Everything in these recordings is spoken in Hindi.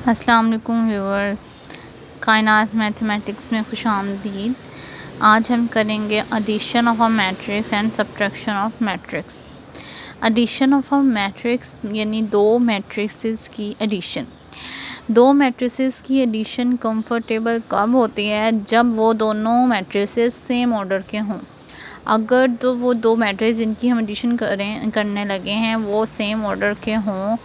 अस्सलाम वालेकुम व्यूअर्स, कायनात मैथमेटिक्स में खुशामदीद। आज हम करेंगे addition of a matrix and subtraction of matrix. Addition of a matrix यानी दो मैट्रिक्स की एडिशन। दो मैट्रिसेस की एडिशन कंफर्टेबल कब होती है? जब वो दोनों मैट्रिसेस सेम ऑर्डर के हों। अगर तो वो दो मैट्रिक्स जिनकी हम एडिशन करने लगे हैं वो सेम ऑर्डर के हों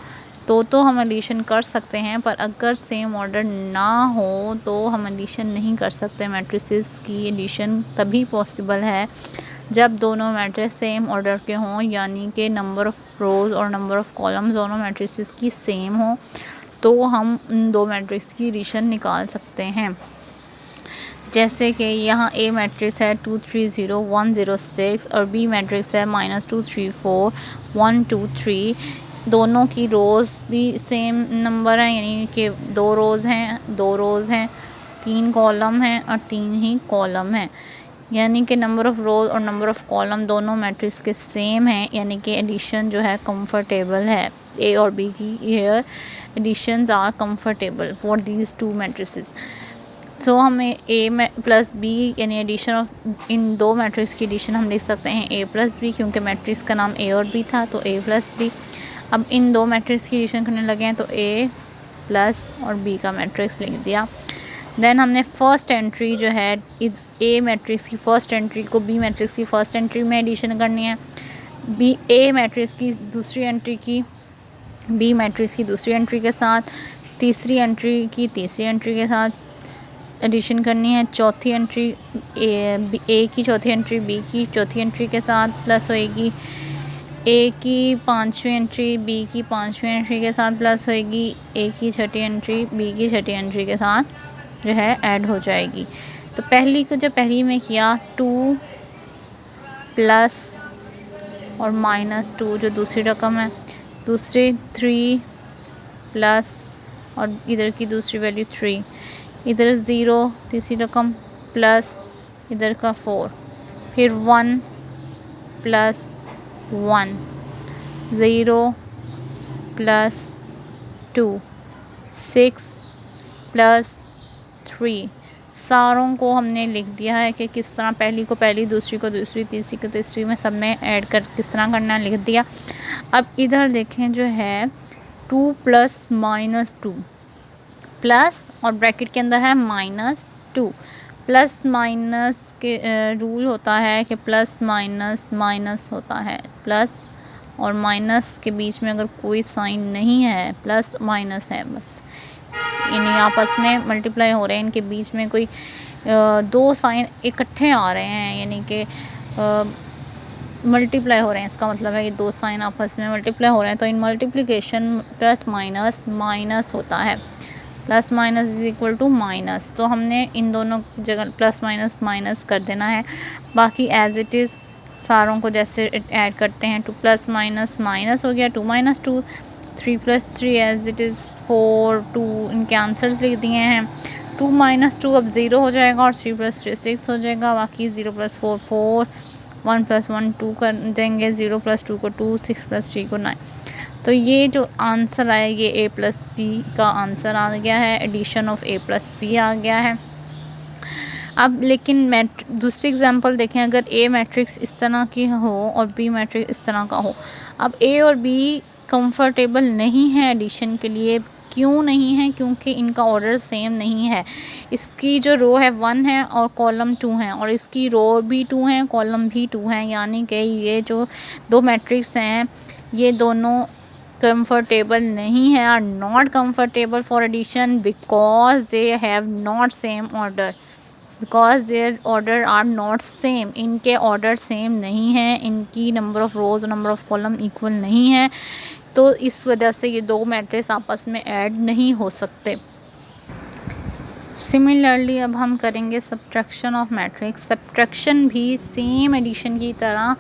तो हम एडिशन कर सकते हैं, पर अगर सेम ऑर्डर ना हो तो हम एडिशन नहीं कर सकते। मैट्रिसेस की एडिशन तभी पॉसिबल है जब दोनों मैट्रिक्स सेम ऑर्डर के हों, यानी कि नंबर ऑफ़ रोज़ और नंबर ऑफ़ कॉलम्स दोनों मैट्रिसेस की सेम हो, तो हम इन दो मैट्रिक्स की एडिशन निकाल सकते हैं। जैसे कि यहाँ ए मैट्रिक्स है 2 3 0 1 0 6 और बी मैट्रिक्स है -2 3 4 1 2 3। दोनों की रोज़ भी सेम नंबर हैं, यानी कि दो रोज़ हैं, 3 कॉलम हैं और 3 ही कॉलम हैं, यानी कि नंबर ऑफ़ रोज़ और नंबर ऑफ़ कॉलम दोनों मैट्रिक्स के सेम हैं, यानी कि एडिशन जो है कंफर्टेबल है। ए और बी की here additions are comfortable for these two matrices. So हमें ए प्लस बी यानी एडिशन ऑफ इन दो मैट्रिक्स की एडिशन हम लिख सकते हैं ए प्लस बी, क्योंकि मैट्रिक्स का नाम ए और बी था तो ए प्लस बी। अब इन दो मैट्रिक्स की एडिशन करने लगे हैं तो ए प्लस और बी का मैट्रिक्स लिख दिया। देन हमने फर्स्ट एंट्री जो है ए मैट्रिक्स की फर्स्ट एंट्री को बी मैट्रिक्स की फर्स्ट एंट्री में एडिशन करनी है, बी ए मैट्रिक्स की दूसरी एंट्री की बी मैट्रिक्स की दूसरी एंट्री के साथ, तीसरी एंट्री की तीसरी एंट्री के साथ एडिशन करनी है, चौथी एंट्री ए की चौथी एंट्री बी की चौथी एंट्री के साथ प्लस होएगी, ए की पांचवी एंट्री बी की पांचवी एंट्री के साथ प्लस होएगी, ए की छठी एंट्री बी की छठी एंट्री के साथ जो है ऐड हो जाएगी। तो पहली को जब पहली में किया 2 प्लस और -2 जो दूसरी रकम है, दूसरी 3 प्लस और इधर की दूसरी वैल्यू 3, इधर 0 तीसरी रकम प्लस इधर का 4, फिर 1 प्लस 1 0 प्लस 2 6 प्लस 3। सारों को हमने लिख दिया है कि किस तरह पहली को पहली, दूसरी को दूसरी, तीसरी को तीसरी में सब में ऐड कर किस तरह करना है लिख दिया। अब इधर देखें जो है 2 प्लस -2 प्लस और ब्रैकेट के अंदर है -2। प्लस माइनस के रूल होता है कि प्लस माइनस माइनस होता है, प्लस और माइनस के बीच में अगर कोई साइन नहीं है, प्लस माइनस है बस, इन्हें आपस में मल्टीप्लाई हो रहे हैं, इनके बीच में कोई दो साइन इकट्ठे आ रहे हैं, यानी कि मल्टीप्लाई हो रहे हैं, इसका मतलब है कि दो साइन आपस में मल्टीप्लाई हो रहे हैं, तो in multiplication plus minus minus होता है, plus minus is equal to minus. तो हमने इन दोनों जगह प्लस माइनस माइनस कर देना है, बाकी एज इट इज़ सारों को जैसे ऐड करते हैं 2 प्लस माइनस माइनस हो गया, 2 - 2 3 + 3 एज इट इज़ 4 2, इनके आंसर्स लिख दिए हैं। 2 - 2 अब 0 हो जाएगा और 3 + 3 6 हो जाएगा, बाकी 0 + 4 4, 1 + 1 2 कर देंगे, 0 + 2 को 2, 6 + 3 को 9। तो ये जो आंसर आया ये ए प्लस बी का आंसर आ गया है, addition of A plus B आ गया है। अब लेकिन दूसरी एग्जांपल देखें, अगर ए मैट्रिक्स इस तरह की हो और बी मैट्रिक्स इस तरह का हो। अब ए और बी कंफर्टेबल नहीं है एडिशन के लिए। क्यों नहीं है? क्योंकि इनका ऑर्डर सेम नहीं है। इसकी जो रो है 1 है और कॉलम 2 है, और इसकी रो भी 2 है कॉलम भी 2 है, यानी कि ये जो दो मैट्रिक्स हैं ये दोनों comfortable नहीं है, are not comfortable for addition because they have not same order, because their order are not same, इनके ऑर्डर सेम नहीं है, इनकी नंबर ऑफ़ रोज़ और नंबर ऑफ़ कॉलम इक्वल नहीं है, तो इस वजह से ये दो मैट्रिक्स आपस में ऐड नहीं हो सकते। सिमिलरली अब हम करेंगे सब्ट्रैक्शन ऑफ मैट्रिक्स। सब्ट्रैक्शन भी सेम एडिशन की तरह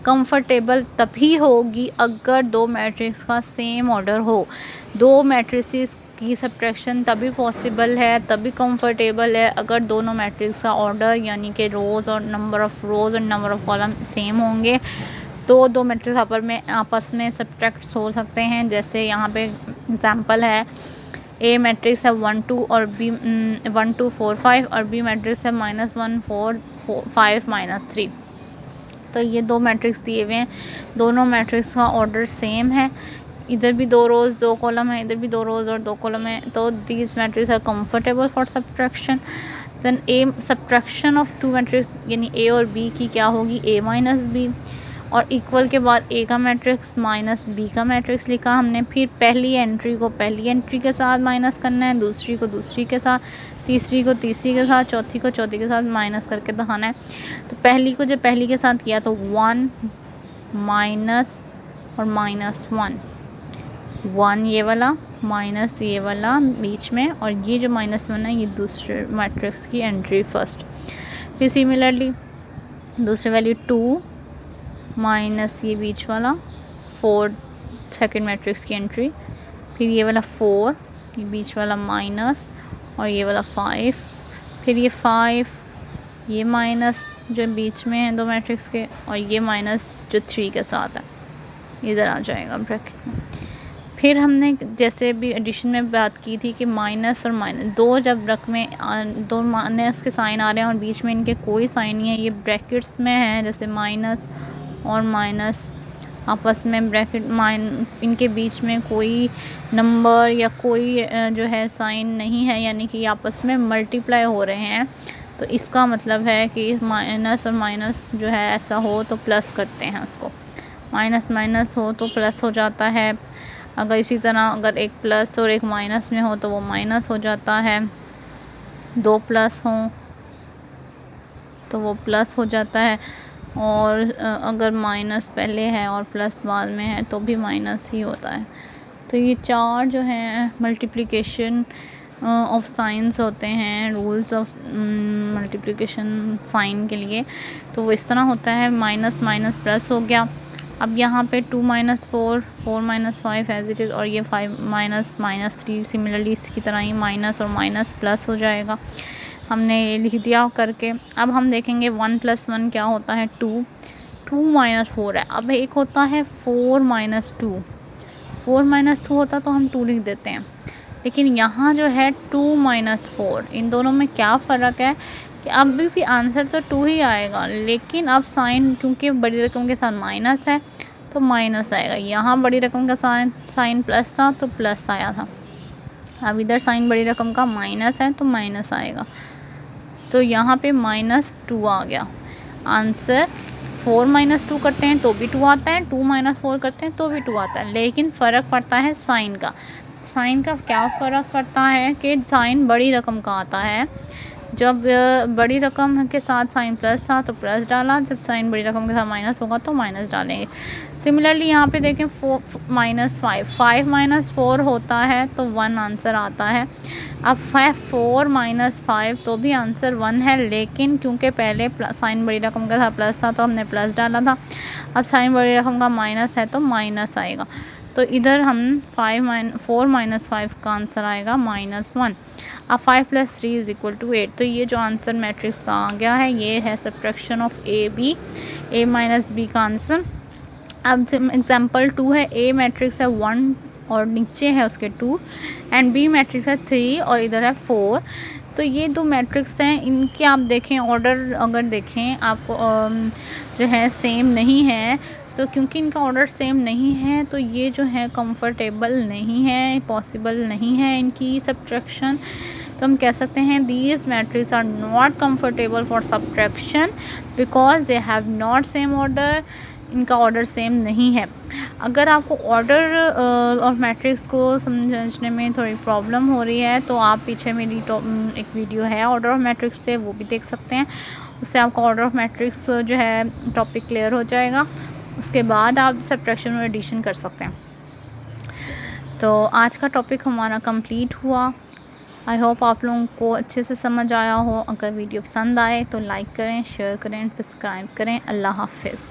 कंफर्टेबल तभी होगी अगर दो मैट्रिक्स का सेम ऑर्डर हो। दो मैट्रिसेस की सब्ट्रैक्शन तभी पॉसिबल है, तभी कंफर्टेबल है अगर दोनों मैट्रिक्स का ऑर्डर यानी कि रोज़ और नंबर ऑफ़ रोज़ और नंबर ऑफ़ कॉलम सेम होंगे, तो दो मैट्रिक्स आपस में सब्ट्रैक्ट हो सकते हैं। जैसे यहाँ पे एग्जांपल है ए मैट्रिक्स है 1 2 और बी 1 2 4 5 और बी मैट्रिक्स है -1 4 5 -3। तो ये दो मैट्रिक्स दिए हुए हैं, दोनों मैट्रिक्स का ऑर्डर सेम है, इधर भी 2 रोज़ 2 कॉलम है, इधर भी 2 रोज़ और 2 कॉलम है, तो these matrix are comfortable for subtraction. Then A subtraction of two matrix यानी ए और बी की क्या होगी, ए माइनस बी, और इक्वल के बाद ए का मैट्रिक्स माइनस बी का मैट्रिक्स लिखा हमने। फिर पहली एंट्री को पहली एंट्री के साथ माइनस करना है, दूसरी को दूसरी के साथ, तीसरी को तीसरी के साथ, चौथी को चौथी के साथ माइनस करके दिखाना है। तो पहली को जब पहली के साथ किया तो 1 माइनस और -1, 1 ये वाला माइनस ये वाला बीच में, और ये जो -1 है ये दूसरे मैट्रिक्स की एंट्री फर्स्ट। फिर सिमिलरली दूसरी वैल्यू 2 माइनस ये बीच वाला 4 सेकेंड मैट्रिक्स की एंट्री, फिर ये वाला 4 ये बीच वाला माइनस और ये वाला 5, फिर ये 5 ये माइनस जो बीच में है दो मैट्रिक्स के, और ये माइनस जो 3 के साथ है इधर आ जाएगा ब्रैकेट में। फिर हमने जैसे भी एडिशन में बात की थी कि माइनस और माइनस दो जब रकमें दो माइनस के साइन आ रहे हैं और बीच में इनके कोई साइन नहीं है, ये ब्रैकेट्स में है, जैसे माइनस और माइनस आपस में ब्रैकेट इनके बीच में कोई नंबर या कोई जो है साइन नहीं है, यानी कि आपस में मल्टीप्लाई हो रहे हैं, तो इसका मतलब है कि माइनस और माइनस जो है ऐसा हो तो प्लस करते हैं उसको, माइनस माइनस हो तो प्लस हो जाता है। अगर इसी तरह अगर एक प्लस और एक माइनस में हो तो वो माइनस हो जाता है, 2 प्लस हों तो वो प्लस हो जाता है, और अगर माइनस पहले है और प्लस बाद में है तो भी माइनस ही होता है। तो ये 4 जो हैं मल्टीप्लिकेशन ऑफ साइंस होते हैं, रूल्स ऑफ मल्टीप्लिकेशन साइन के लिए। तो वो इस तरह होता है, माइनस माइनस प्लस हो गया। अब यहाँ पे 2 - 4 4 - 5 एज इट इज़, और ये 5 - -3 सिमिलरली इसकी तरह ही माइनस और माइनस प्लस हो जाएगा। हमने ये लिख दिया करके। अब हम देखेंगे 1 + 1 क्या होता है, 2 2 - 4 है। अब एक होता है 4 - 2, 4 - 2 होता तो हम 2 लिख देते हैं, लेकिन यहाँ जो है 2 - 4, इन दोनों में क्या फ़र्क है कि अब भी आंसर तो 2 ही आएगा, लेकिन अब साइन क्योंकि बड़ी रकम के साथ माइनस है तो माइनस आएगा। यहाँ बड़ी रकम का साइन प्लस था तो प्लस आया था, अब इधर साइन बड़ी रकम का माइनस है तो माइनस आएगा। तो यहाँ पे -2 आ गया आंसर। 4 - 2 करते हैं तो भी 2 आता है, 2 - 4 करते हैं तो भी 2 आता है, लेकिन फ़र्क पड़ता है साइन का। साइन का क्या फ़र्क पड़ता है कि साइन बड़ी रकम का आता है, जब बड़ी रकम के साथ साइन प्लस था तो प्लस डाला, जब साइन बड़ी रकम के साथ माइनस होगा तो माइनस डालेंगे। सिमिलरली यहाँ पे देखें 4 - 5 5 - 4 होता है तो 1 आंसर आता है। अब 4 - 5 तो भी आंसर 1 है, लेकिन क्योंकि पहले साइन बड़ी रकम का था प्लस था तो हमने प्लस डाला था, अब साइन बड़ी रकम का माइनस है तो माइनस आएगा। तो इधर हम 4 - 5 का आंसर आएगा -1। अब 5 + 3 = 8। तो ये जो आंसर मैट्रिक्स का आ गया है ये है subtraction of A minus B का आंसर। अब एग्जांपल 2 है, ए मैट्रिक्स है 1 और नीचे है उसके 2, एंड बी मैट्रिक्स है 3 और इधर है 4। तो ये दो मैट्रिक्स हैं, इनके आप देखें ऑर्डर अगर देखें आपको जो है सेम नहीं है, तो क्योंकि इनका ऑर्डर सेम नहीं है तो ये जो है कंफर्टेबल नहीं है, पॉसिबल नहीं है इनकी सब्ट्रैक्शन। तो हम कह सकते हैं these matrix are not comfortable for subtraction because they have not same order, इनका ऑर्डर सेम नहीं है। अगर आपको ऑर्डर ऑफ मैट्रिक्स को समझने में थोड़ी प्रॉब्लम हो रही है तो आप पीछे मेरी एक वीडियो है ऑर्डर ऑफ मैट्रिक्स पे, वो भी देख सकते हैं, उससे आपका ऑर्डर ऑफ मैट्रिक्स जो है टॉपिक क्लियर हो जाएगा। उसके बाद आप सब्ट्रैक्शन और एडिशन कर सकते हैं। तो आज का टॉपिक हमारा कंप्लीट हुआ। आई होप आप लोगों को अच्छे से समझ आया हो। अगर वीडियो पसंद आए तो लाइक करें, शेयर करें, सब्सक्राइब करें। अल्लाह हाफ़िज़।